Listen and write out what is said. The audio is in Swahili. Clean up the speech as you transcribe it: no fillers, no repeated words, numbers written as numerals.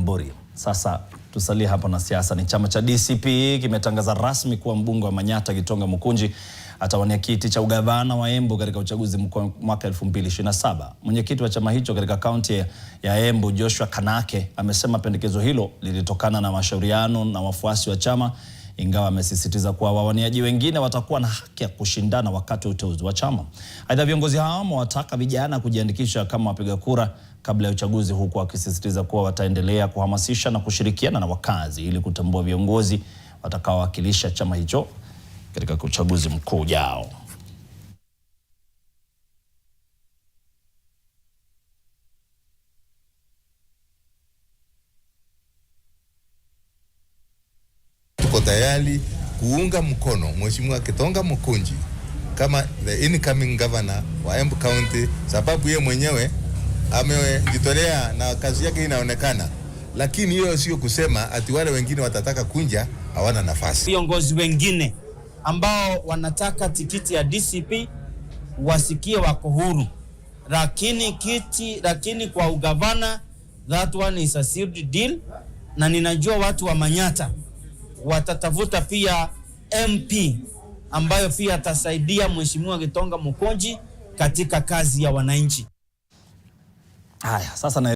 Wamburi. Sasa tusalie hapa na siasa. Ni chama cha DCP kimetangaza rasmi kuwa mbunge wa Manyata Gitonga Mukunji atawania kiti cha ugavana wa Embu katika uchaguzi mkuu mwaka 2027. Mwenyekiti wa chama hicho katika kaunti ya Embu, Joshua Kanake, amesema pendekezo hilo lilitokana na mashauriano na wafuasi wa chama, ingawa amesisitiza kuwa wawaniaji wengine watakuwa na haki ya kushindana wakati wa uteuzi wa chama. Aidha, viongozi hao wamewataka vijana kujiandikisha kama wapiga kura kabla ya uchaguzi, huku akisisitiza kuwa wataendelea kuhamasisha na kushirikiana na wakazi ili kutambua viongozi watakaowakilisha chama hicho katika uchaguzi mkuu ujao. Tuko tayari kuunga mkono Mheshimiwa Gitonga Mukunji kama the incoming governor wa Embu County, sababu yeye mwenyewe amejitolea na kazi yake inaonekana, lakini hiyo sio kusema ati wale wengine watataka kunja hawana nafasi. Viongozi wengine ambao wanataka tikiti ya DCP wasikie wako huru, lakini kwa ugavana, that one is a sealed deal, na ninajua watu wa Manyata watatafuta pia MP ambayo pia atasaidia Mheshimiwa Gitonga Mukunji katika kazi ya wananchi. Haya, sasa na